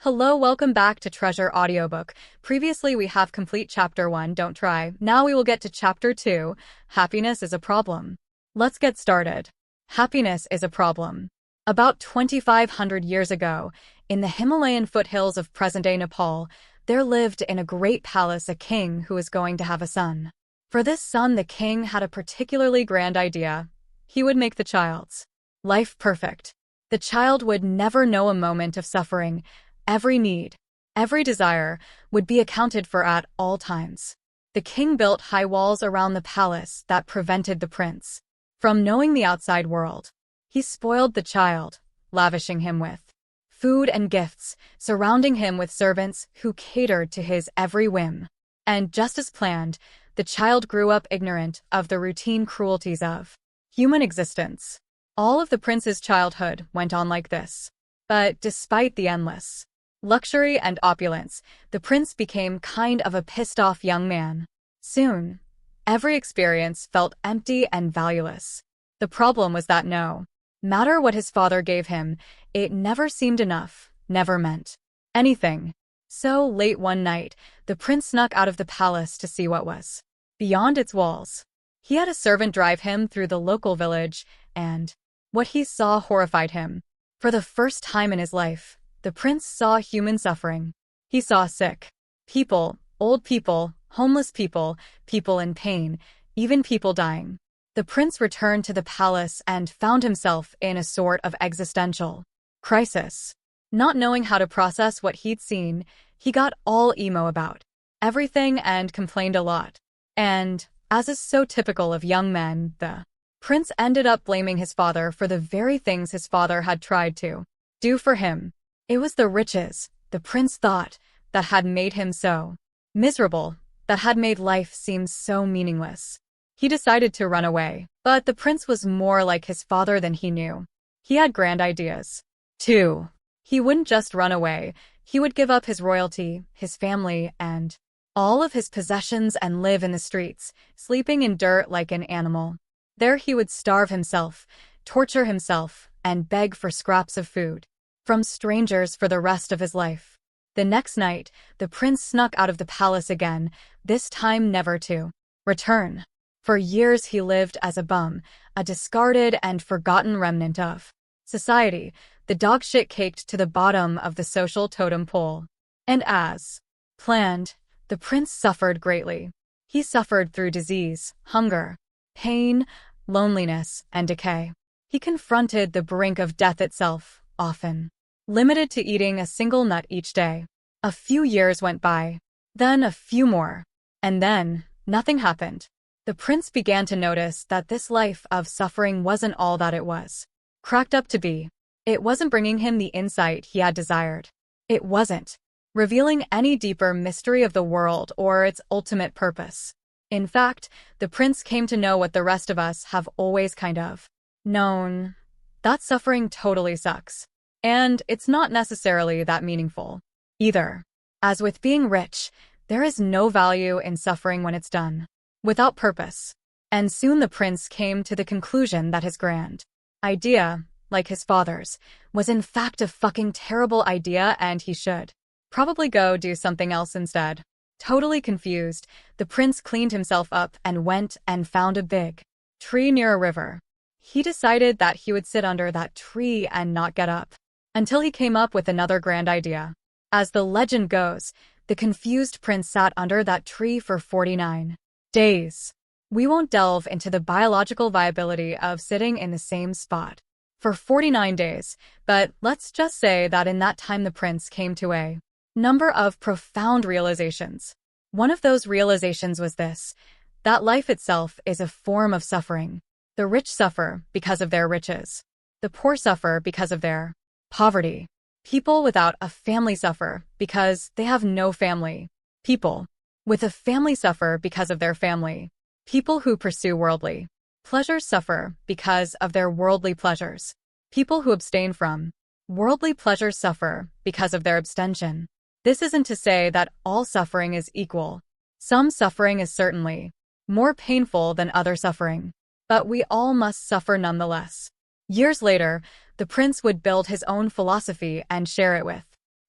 Hello, welcome back to Treasure Audiobook. Previously, we have complete Chapter 1, Don't Try. Now we will get to Chapter 2, Happiness is a Problem. Let's get started. Happiness is a problem. About 2,500 years ago, in the Himalayan foothills of present-day Nepal, there lived in a great palace a king who was going to have a son. For this son, the king had a particularly grand idea. He would make the child's life perfect. The child would never know a moment of suffering. Every need, every desire would be accounted for at all times. The king built high walls around the palace that prevented the prince from knowing the outside world. He spoiled the child, lavishing him with food and gifts, surrounding him with servants who catered to his every whim. And just as planned, the child grew up ignorant of the routine cruelties of human existence. All of the prince's childhood went on like this. But despite the endless luxury and opulence, the prince became kind of a pissed-off young man. Soon, every experience felt empty and valueless. The problem was that no matter what his father gave him, it never seemed enough, never meant anything. So, late one night, the prince snuck out of the palace to see what was beyond its walls. He had a servant drive him through the local village, and what he saw horrified him. For the first time in his life, the prince saw human suffering. He saw sick people, old people, homeless people, people in pain, even people dying. The prince returned to the palace and found himself in a sort of existential crisis. Not knowing how to process what he'd seen, he got all emo about everything and complained a lot. And, as is so typical of young men, the prince ended up blaming his father for the very things his father had tried to do for him. It was the riches, the prince thought, that had made him so miserable, that had made life seem so meaningless. He decided to run away, but the prince was more like his father than he knew. He had grand ideas, too. He wouldn't just run away, he would give up his royalty, his family, and all of his possessions and live in the streets, sleeping in dirt like an animal. There he would starve himself, torture himself, and beg for scraps of food from strangers for the rest of his life. The next night, the prince snuck out of the palace again, this time never to return. For years he lived as a bum, a discarded and forgotten remnant of society, the dog shit caked to the bottom of the social totem pole. And as planned, the prince suffered greatly. He suffered through disease, hunger, pain, loneliness, and decay. He confronted the brink of death itself, often limited to eating a single nut each day. A few years went by, then a few more, and then nothing happened. The prince began to notice that this life of suffering wasn't all that it was cracked up to be. It wasn't bringing him the insight he had desired. It wasn't revealing any deeper mystery of the world or its ultimate purpose. In fact, the prince came to know what the rest of us have always kind of known. That suffering totally sucks. And it's not necessarily that meaningful either. As with being rich, there is no value in suffering when it's done without purpose. And soon the prince came to the conclusion that his grand idea, like his father's, was in fact a fucking terrible idea and he should probably go do something else instead. Totally confused, the prince cleaned himself up and went and found a big tree near a river. He decided that he would sit under that tree and not get up until he came up with another grand idea. As the legend goes, the confused prince sat under that tree for 49 days. We won't delve into the biological viability of sitting in the same spot for 49 days, but let's just say that in that time the prince came to a number of profound realizations. One of those realizations was this: that life itself is a form of suffering. The rich suffer because of their riches. The poor suffer because of their poverty. People without a family suffer because they have no family. People with a family suffer because of their family. People who pursue worldly pleasures suffer because of their worldly pleasures. People who abstain from worldly pleasures suffer because of their abstention. This isn't to say that all suffering is equal. Some suffering is certainly more painful than other suffering, but we all must suffer nonetheless. Years later, the prince would build his own philosophy and share it with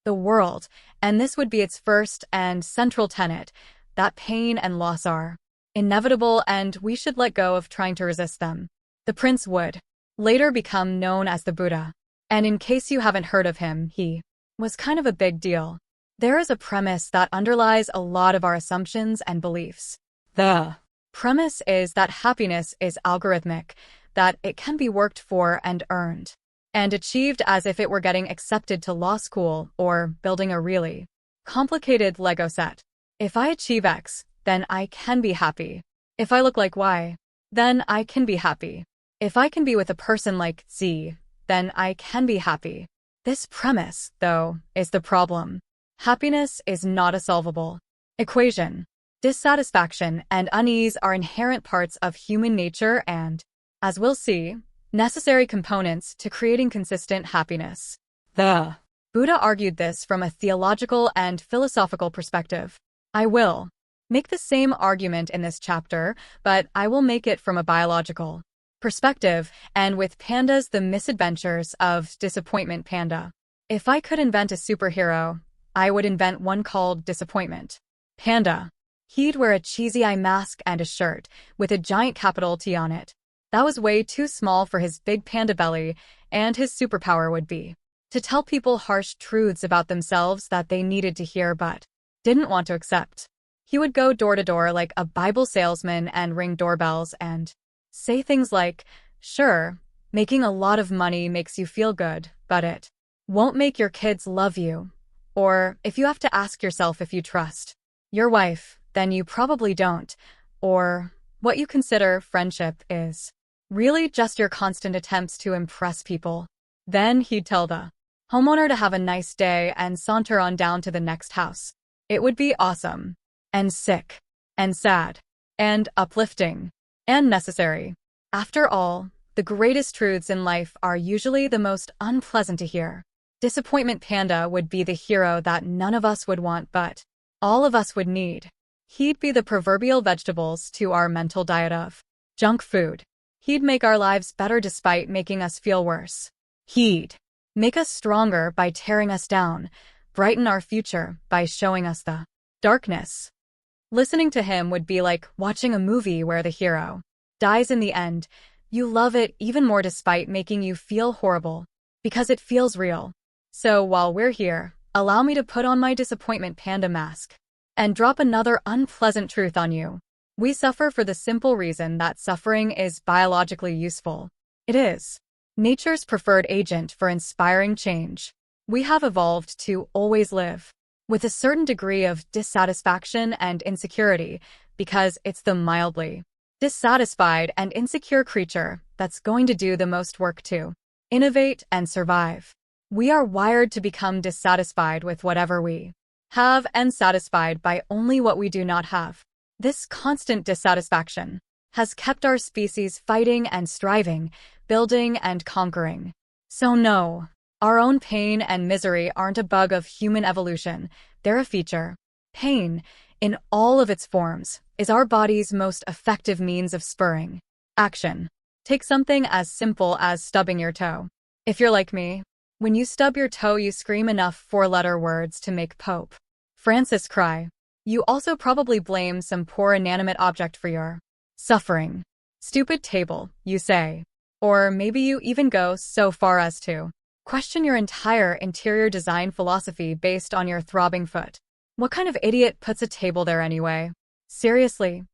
the world, and this would be its first and central tenet, that pain and loss are inevitable and we should let go of trying to resist them. The prince would later become known as the Buddha. And in case you haven't heard of him, he was kind of a big deal. There is a premise that underlies a lot of our assumptions and beliefs. The premise is that happiness is algorithmic, that it can be worked for and earned, and achieved as if it were getting accepted to law school or building a really complicated Lego set. If I achieve X, then I can be happy. If I look like Y, then I can be happy. If I can be with a person like Z, then I can be happy. This premise, though, is the problem. Happiness is not a solvable equation. Dissatisfaction and unease are inherent parts of human nature and, as we'll see, necessary components to creating consistent happiness. The Buddha argued this from a theological and philosophical perspective. I will make the same argument in this chapter, but I will make it from a biological perspective and with Panda's The Misadventures of Disappointment Panda. If I could invent a superhero, I would invent one called Disappointment Panda. He'd wear a cheesy eye mask and a shirt with a giant capital T on it. That was way too small for his big panda belly, and his superpower would be to tell people harsh truths about themselves that they needed to hear but didn't want to accept. He would go door to door like a Bible salesman and ring doorbells and say things like, sure, making a lot of money makes you feel good, but it won't make your kids love you. Or, if you have to ask yourself if you trust your wife, then you probably don't. Or, what you consider friendship is really just your constant attempts to impress people. Then he'd tell the homeowner to have a nice day and saunter on down to the next house. It would be awesome, and sick, and sad, and uplifting, and necessary. After all, the greatest truths in life are usually the most unpleasant to hear. Disappointment Panda would be the hero that none of us would want but all of us would need. He'd be the proverbial vegetables to our mental diet of junk food. He'd make our lives better despite making us feel worse. He'd make us stronger by tearing us down, brighten our future by showing us the darkness. Listening to him would be like watching a movie where the hero dies in the end. You love it even more despite making you feel horrible, because it feels real. So while we're here, allow me to put on my Disappointment Panda mask and drop another unpleasant truth on you. We suffer for the simple reason that suffering is biologically useful. It is nature's preferred agent for inspiring change. We have evolved to always live with a certain degree of dissatisfaction and insecurity because it's the mildly dissatisfied and insecure creature that's going to do the most work to innovate and survive. We are wired to become dissatisfied with whatever we have and satisfied by only what we do not have. This constant dissatisfaction has kept our species fighting and striving, building and conquering. So no, our own pain and misery aren't a bug of human evolution, they're a feature. Pain, in all of its forms, is our body's most effective means of spurring action. Take something as simple as stubbing your toe. If you're like me, when you stub your toe you scream enough four-letter words to make Pope Francis cry. You also probably blame some poor inanimate object for your suffering. Stupid table, you say. Or maybe you even go so far as to question your entire interior design philosophy based on your throbbing foot. What kind of idiot puts a table there anyway? Seriously.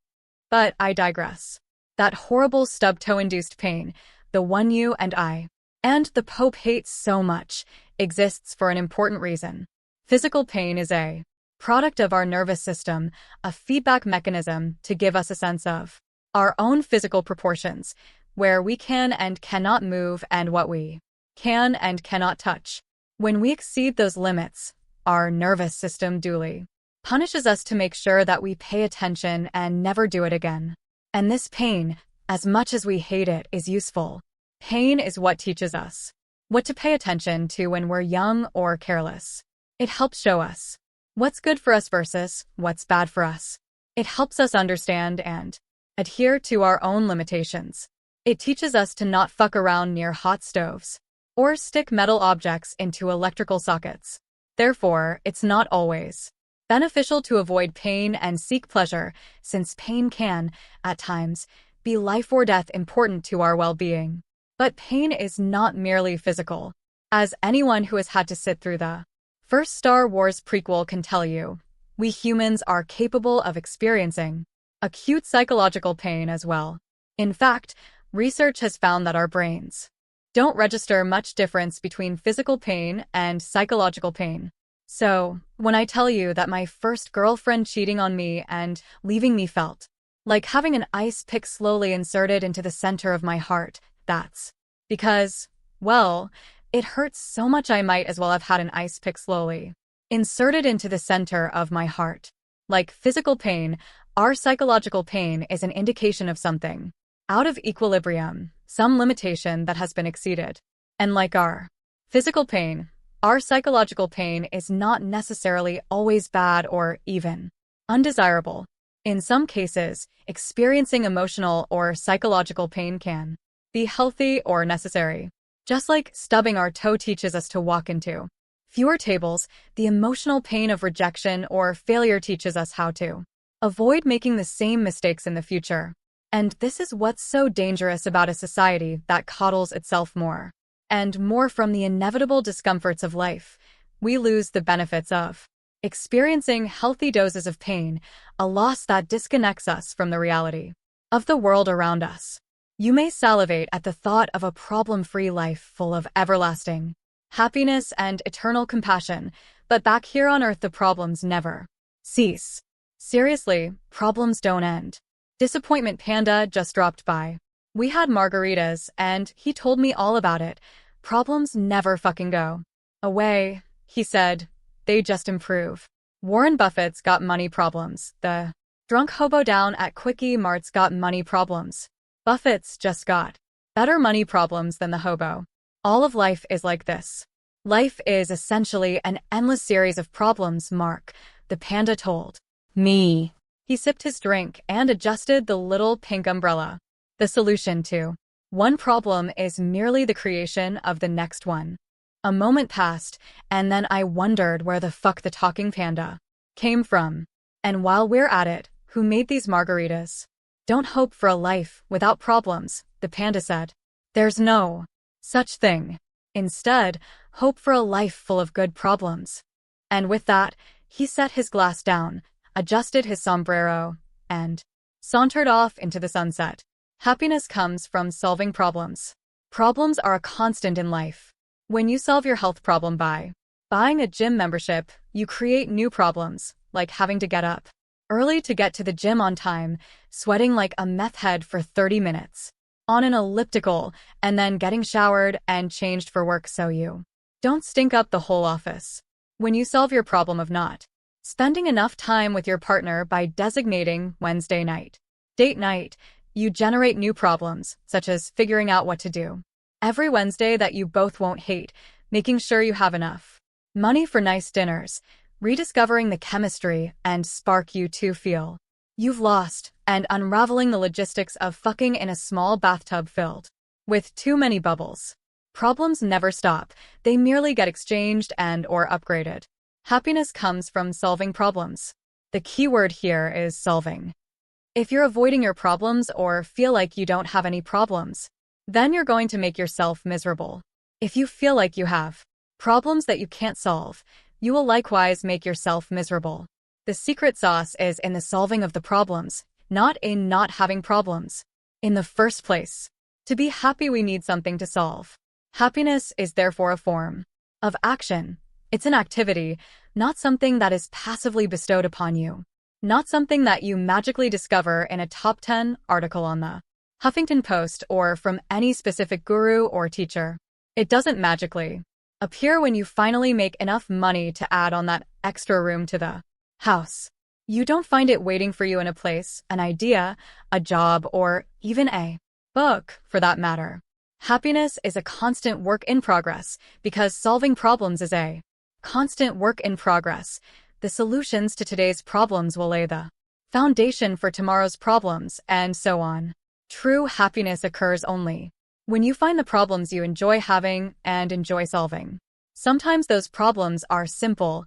But I digress. That horrible stub toe-induced pain, the one you and I, and the Pope hates so much, exists for an important reason. Physical pain is a product of our nervous system, a feedback mechanism to give us a sense of our own physical proportions, where we can and cannot move and what we can and cannot touch. When we exceed those limits, our nervous system duly punishes us to make sure that we pay attention and never do it again. And this pain, as much as we hate it, is useful. Pain is what teaches us what to pay attention to when we're young or careless. It helps show us what's good for us versus what's bad for us. It helps us understand and adhere to our own limitations. It teaches us to not fuck around near hot stoves or stick metal objects into electrical sockets. Therefore, it's not always beneficial to avoid pain and seek pleasure, since pain can, at times, be life or death important to our well-being. But pain is not merely physical. As anyone who has had to sit through the first Star Wars prequel can tell you, we humans are capable of experiencing acute psychological pain as well. In fact, research has found that our brains don't register much difference between physical pain and psychological pain. So, when I tell you that my first girlfriend cheating on me and leaving me felt like having an ice pick slowly inserted into the center of my heart, that's because, well, it hurts so much I might as well have had an ice pick slowly inserted into the center of my heart. Like physical pain, our psychological pain is an indication of something out of equilibrium, some limitation that has been exceeded. And like our physical pain, our psychological pain is not necessarily always bad or even undesirable. In some cases, experiencing emotional or psychological pain can be healthy or necessary. Just like stubbing our toe teaches us to walk into fewer tables, the emotional pain of rejection or failure teaches us how to avoid making the same mistakes in the future. And this is what's so dangerous about a society that coddles itself more and more from the inevitable discomforts of life. We lose the benefits of experiencing healthy doses of pain, a loss that disconnects us from the reality of the world around us. You may salivate at the thought of a problem-free life full of everlasting happiness and eternal compassion, but back here on Earth the problems never cease. Seriously, problems don't end. Disappointment Panda just dropped by. We had margaritas, and he told me all about it. Problems never fucking go away, he said. They just improve. Warren Buffett's got money problems. The drunk hobo down at Quickie Mart's got money problems. Buffett's just got better money problems than the hobo. All of life is like this. Life is essentially an endless series of problems, Mark, the panda told me. He sipped his drink and adjusted the little pink umbrella. The solution to one problem is merely the creation of the next one. A moment passed, and then I wondered where the fuck the talking panda came from. And while we're at it, who made these margaritas? Don't hope for a life without problems, the panda said. There's no such thing. Instead, hope for a life full of good problems. And with that, he set his glass down, adjusted his sombrero, and sauntered off into the sunset. Happiness comes from solving problems. Problems are a constant in life. When you solve your health problem by buying a gym membership, you create new problems, like having to get up early to get to the gym on time, sweating like a meth head for 30 minutes on an elliptical, and then getting showered and changed for work so you don't stink up the whole office. When you solve your problem of not spending enough time with your partner by designating Wednesday night date night, you generate new problems, such as figuring out what to do every Wednesday that you both won't hate, making sure you have enough money for nice dinners, rediscovering the chemistry and spark you two feel you've lost, and unraveling the logistics of fucking in a small bathtub filled with too many bubbles. Problems never stop, they merely get exchanged and or upgraded. Happiness comes from solving problems. The key word here is solving. If you're avoiding your problems or feel like you don't have any problems, then you're going to make yourself miserable. If you feel like you have problems that you can't solve, you will likewise make yourself miserable. The secret sauce is in the solving of the problems, not in not having problems. In the first place, to be happy we need something to solve. Happiness is therefore a form of action. It's an activity, not something that is passively bestowed upon you. Not something that you magically discover in a top 10 article on the Huffington Post or from any specific guru or teacher. It doesn't magically appear when you finally make enough money to add on that extra room to the house. You don't find it waiting for you in a place, an idea, a job, or even a book, for that matter. Happiness is a constant work in progress because solving problems is a constant work in progress. The solutions to today's problems will lay the foundation for tomorrow's problems, and so on. True happiness occurs only when you find the problems you enjoy having and enjoy solving. Sometimes those problems are simple: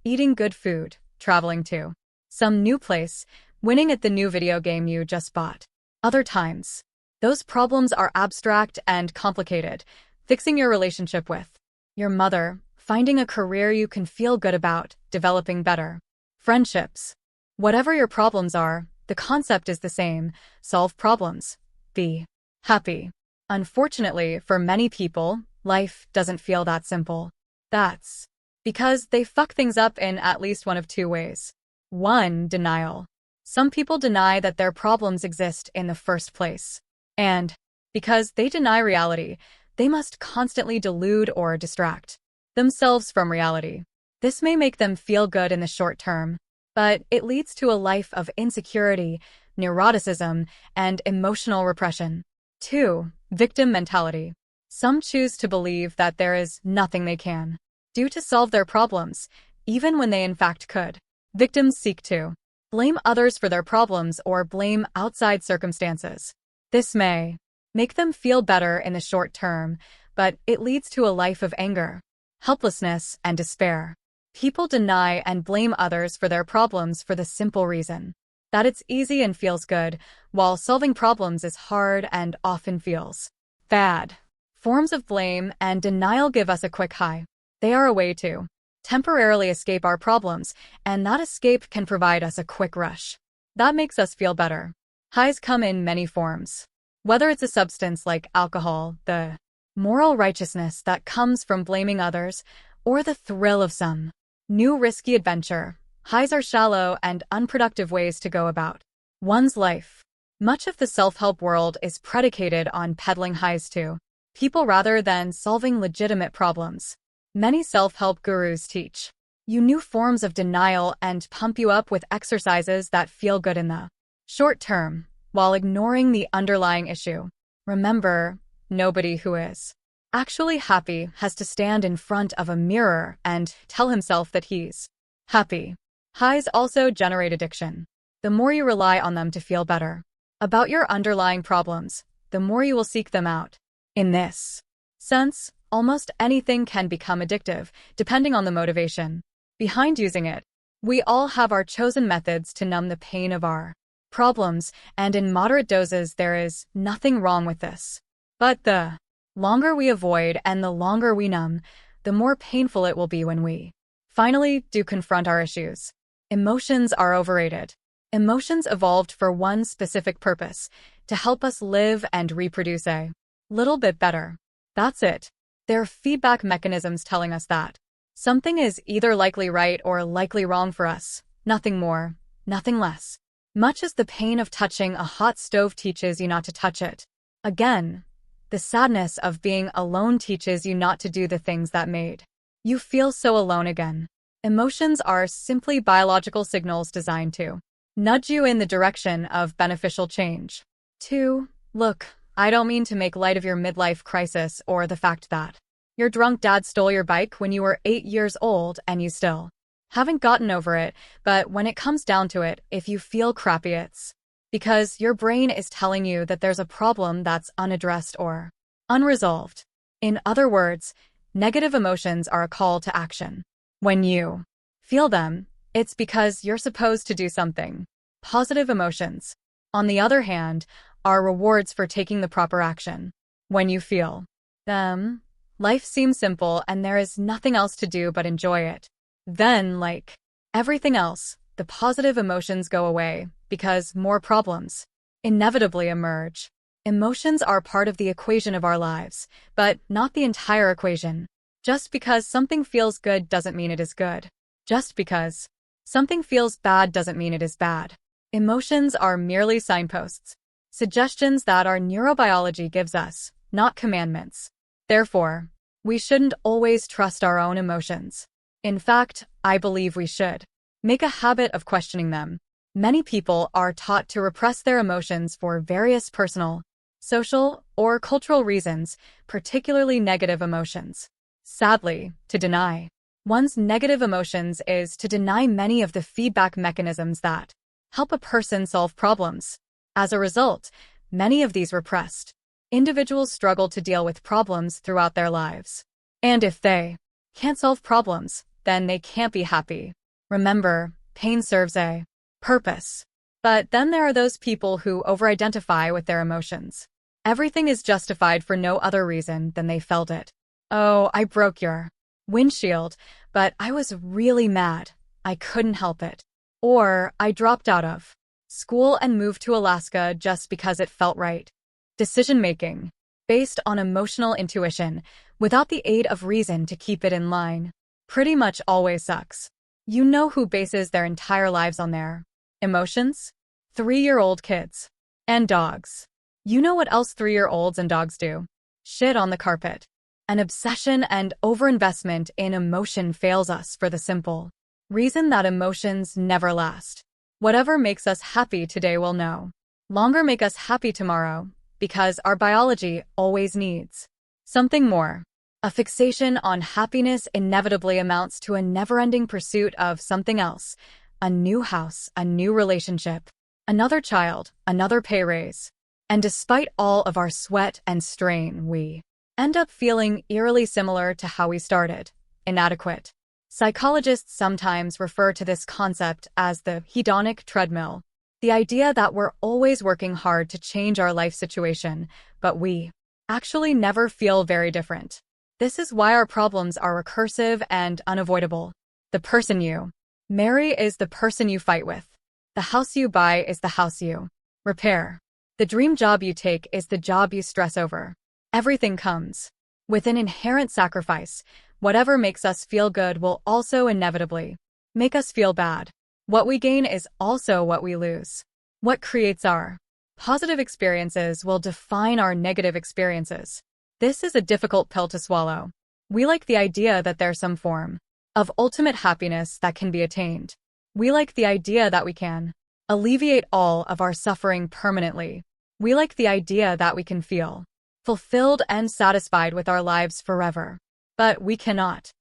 eating good food, traveling to some new place, winning at the new video game you just bought. Other times, those problems are abstract and complicated: fixing your relationship with your mother, finding a career you can feel good about, developing better friendships. Whatever your problems are, the concept is the same: solve problems. Be happy. Unfortunately, for many people, life doesn't feel that simple. That's because they fuck things up in at least one of two ways. 1. Denial. Some people deny that their problems exist in the first place. And because they deny reality, they must constantly delude or distract themselves from reality. This may make them feel good in the short term, but it leads to a life of insecurity, neuroticism, and emotional repression. 2. Victim mentality. Some choose to believe that there is nothing they can do to solve their problems, even when they in fact could. Victims seek to blame others for their problems or blame outside circumstances. This may make them feel better in the short term, but it leads to a life of anger, helplessness, and despair. People deny and blame others for their problems for the simple reason that it's easy and feels good, while solving problems is hard and often feels bad. Forms of blame and denial give us a quick high. They are a way to temporarily escape our problems, and that escape can provide us a quick rush that makes us feel better. Highs come in many forms. Whether it's a substance like alcohol, the moral righteousness that comes from blaming others, or the thrill of some new risky adventure, highs are shallow and unproductive ways to go about one's life. Much of the self-help world is predicated on peddling highs to people rather than solving legitimate problems. Many self-help gurus teach you new forms of denial and pump you up with exercises that feel good in the short term, while ignoring the underlying issue. Remember, nobody who is actually happy has to stand in front of a mirror and tell himself that he's happy. Highs also generate addiction. The more you rely on them to feel better about your underlying problems, the more you will seek them out. In this sense, almost anything can become addictive, depending on the motivation behind using it. We all have our chosen methods to numb the pain of our problems, and in moderate doses there is nothing wrong with this. But the longer we avoid and the longer we numb, the more painful it will be when we finally do confront our issues. Emotions are overrated. Emotions evolved for one specific purpose: to help us live and reproduce a little bit better. That's it. They're feedback mechanisms telling us that something is either likely right or likely wrong for us. Nothing more, nothing less. Much as the pain of touching a hot stove teaches you not to touch it again, the sadness of being alone teaches you not to do the things that made you feel so alone again. Emotions are simply biological signals designed to nudge you in the direction of beneficial change. 2. Look, I don't mean to make light of your midlife crisis or the fact that your drunk dad stole your bike when you were 8 years old and you still haven't gotten over it, but when it comes down to it, if you feel crappy, it's because your brain is telling you that there's a problem that's unaddressed or unresolved. In other words, negative emotions are a call to action. When you feel them, it's because you're supposed to do something. Positive emotions, on the other hand, are rewards for taking the proper action. When you feel them, life seems simple and there is nothing else to do but enjoy it. Then, like everything else, the positive emotions go away because more problems inevitably emerge. Emotions are part of the equation of our lives, but not the entire equation. Just because something feels good doesn't mean it is good. Just because something feels bad doesn't mean it is bad. Emotions are merely signposts, suggestions that our neurobiology gives us, not commandments. Therefore, we shouldn't always trust our own emotions. In fact, I believe we should make a habit of questioning them. Many people are taught to repress their emotions for various personal, social, or cultural reasons, particularly negative emotions. Sadly, to deny one's negative emotions is to deny many of the feedback mechanisms that help a person solve problems. As a result, many of these repressed individuals struggle to deal with problems throughout their lives. And if they can't solve problems, then they can't be happy. Remember, pain serves a purpose. But then there are those people who over-identify with their emotions. Everything is justified for no other reason than they felt it. Oh, I broke your windshield, but I was really mad. I couldn't help it. Or I dropped out of school and moved to Alaska just because it felt right. Decision-making, based on emotional intuition, without the aid of reason to keep it in line, pretty much always sucks. You know who bases their entire lives on their emotions? 3-year-old kids. And dogs. You know what else 3-year-olds and dogs do? Shit on the carpet. An obsession and overinvestment in emotion fails us for the simple reason that emotions never last. Whatever makes us happy today will no longer make us happy tomorrow, because our biology always needs something more. A fixation on happiness inevitably amounts to a never-ending pursuit of something else. A new house, a new relationship, another child, another pay raise. And despite all of our sweat and strain, we end up feeling eerily similar to how we started: inadequate. Psychologists sometimes refer to this concept as the hedonic treadmill, the idea that we're always working hard to change our life situation, but we actually never feel very different. This is why our problems are recursive and unavoidable. The person you marry is the person you fight with. The house you buy is the house you repair. The dream job you take is the job you stress over. Everything comes with an inherent sacrifice. Whatever makes us feel good will also inevitably make us feel bad. What we gain is also what we lose. What creates our positive experiences will define our negative experiences. This is a difficult pill to swallow. We like the idea that there's some form of ultimate happiness that can be attained. We like the idea that we can alleviate all of our suffering permanently. We like the idea that we can feel fulfilled and satisfied with our lives forever. But we cannot.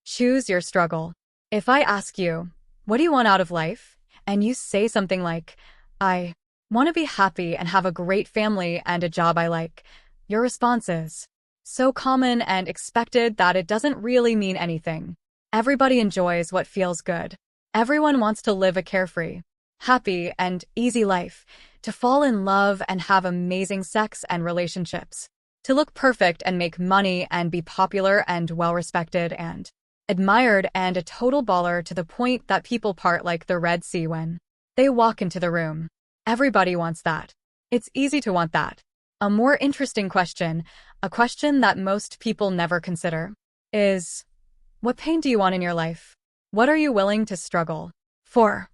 Choose your struggle. If I ask you, what do you want out of life? And you say something like, I want to be happy and have a great family and a job I like, your response is so common and expected that it doesn't really mean anything. Everybody enjoys what feels good. Everyone wants to live a carefree, happy, and easy life, to fall in love and have amazing sex and relationships, to look perfect and make money and be popular and well-respected and admired and a total baller to the point that people part like the Red Sea when they walk into the room. Everybody wants that. It's easy to want that. A more interesting question, a question that most people never consider, is, what pain do you want in your life? What are you willing to struggle for?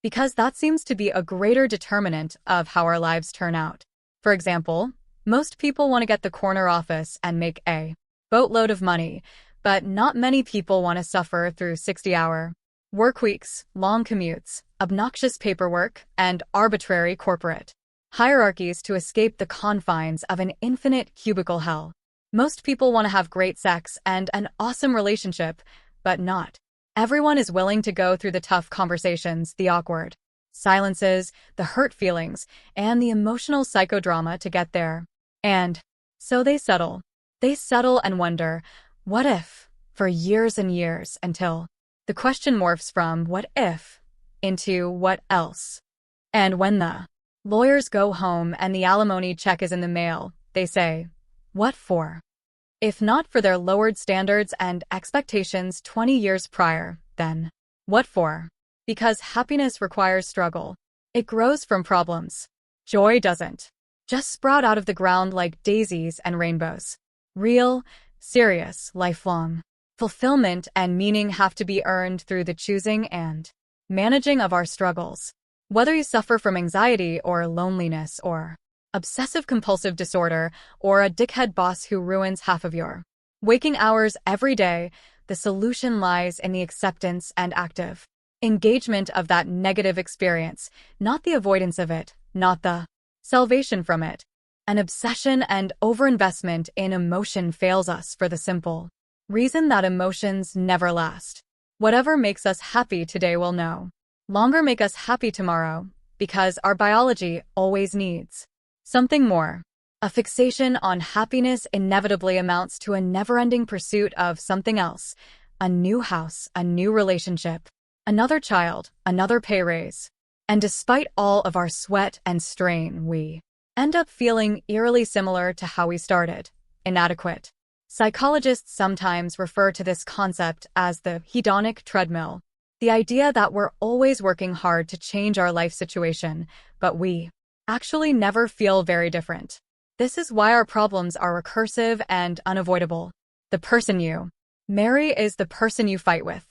Because that seems to be a greater determinant of how our lives turn out. For example, most people want to get the corner office and make a boatload of money, but not many people want to suffer through 60-hour work weeks, long commutes, obnoxious paperwork, and arbitrary corporate hierarchies to escape the confines of an infinite cubicle hell. Most people want to have great sex and an awesome relationship, but not everyone is willing to go through the tough conversations, the awkward silences, the hurt feelings, and the emotional psychodrama to get there. And so they settle. They settle and wonder, what if, for years and years, until the question morphs from what if into what else. And when the lawyers go home and the alimony check is in the mail, they say, what for? If not for their lowered standards and expectations 20 years prior, then what for? Because happiness requires struggle. It grows from problems. Joy doesn't just sprout out of the ground like daisies and rainbows. Real, serious, lifelong fulfillment and meaning have to be earned through the choosing and managing of our struggles. Whether you suffer from anxiety or loneliness or obsessive-compulsive disorder or a dickhead boss who ruins half of your waking hours every day, the solution lies in the acceptance and active engagement of that negative experience, not the avoidance of it, not the salvation from it. An obsession and overinvestment in emotion fails us for the simple reason that emotions never last. Whatever makes us happy today will no longer make us happy tomorrow, because our biology always needs something more. A fixation on happiness inevitably amounts to a never-ending pursuit of something else, a new house, a new relationship, another child, another pay raise. And despite all of our sweat and strain, we end up feeling eerily similar to how we started, inadequate. Psychologists sometimes refer to this concept as the hedonic treadmill, the idea that we're always working hard to change our life situation, but we actually never feel very different. This is why our problems are recursive and unavoidable. The person you marry is the person you fight with.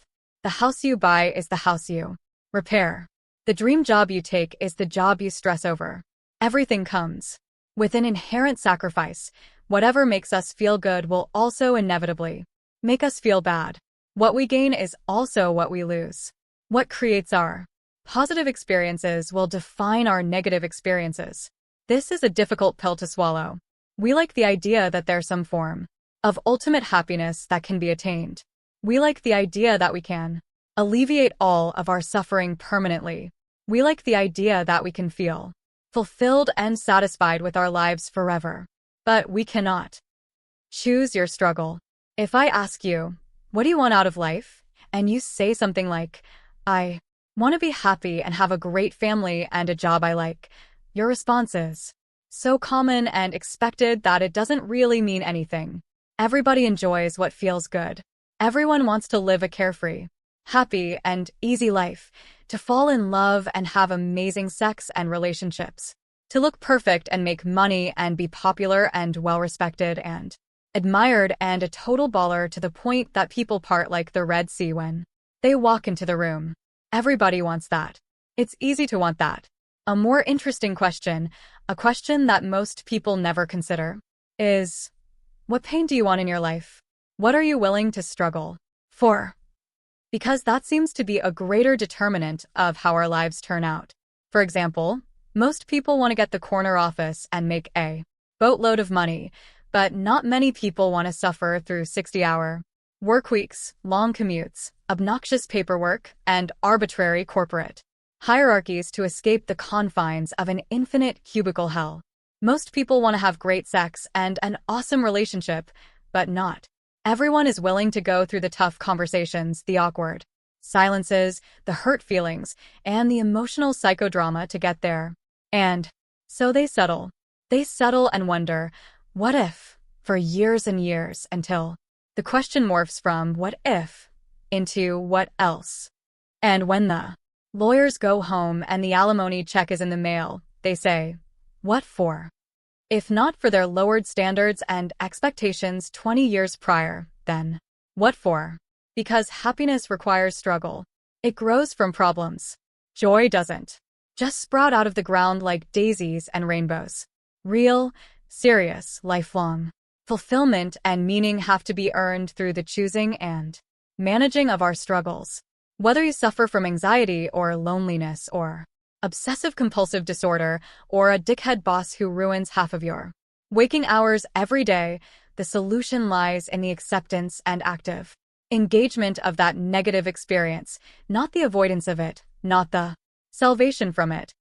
The house you buy is the house you repair. The dream job you take is the job you stress over. Everything comes with an inherent sacrifice. Whatever makes us feel good will also inevitably make us feel bad. What we gain is also what we lose. What creates our positive experiences will define our negative experiences. This is a difficult pill to swallow. We like the idea that there's some form of ultimate happiness that can be attained. We like the idea that we can alleviate all of our suffering permanently. We like the idea that we can feel fulfilled and satisfied with our lives forever. But we cannot. Choose your struggle. If I ask you, what do you want out of life? And you say something like, I want to be happy and have a great family and a job I like. Your response is so common and expected that it doesn't really mean anything. Everybody enjoys what feels good. Everyone wants to live a carefree, happy, and easy life, to fall in love and have amazing sex and relationships, to look perfect and make money and be popular and well-respected and admired and a total baller to the point that people part like the Red Sea when they walk into the room. Everybody wants that. It's easy to want that. A more interesting question, a question that most people never consider, is, what pain do you want in your life? What are you willing to struggle for? Because that seems to be a greater determinant of how our lives turn out. For example, most people want to get the corner office and make a boatload of money, but not many people want to suffer through 60-hour work weeks, long commutes, obnoxious paperwork, and arbitrary corporate hierarchies to escape the confines of an infinite cubicle hell. Most people want to have great sex and an awesome relationship, but not everyone is willing to go through the tough conversations, the awkward silences, the hurt feelings, and the emotional psychodrama to get there. And so they settle. They settle and wonder, what if, for years and years, until the question morphs from what if into what else. And when the lawyers go home and the alimony check is in the mail, they say, what for? If not for their lowered standards and expectations 20 years prior, then what for? Because happiness requires struggle. It grows from problems. Joy doesn't just sprout out of the ground like daisies and rainbows. Real, serious, lifelong fulfillment and meaning have to be earned through the choosing and managing of our struggles. Whether you suffer from anxiety or loneliness or obsessive-compulsive disorder or a dickhead boss who ruins half of your waking hours every day, the solution lies in the acceptance and active engagement of that negative experience, not the avoidance of it, not the salvation from it.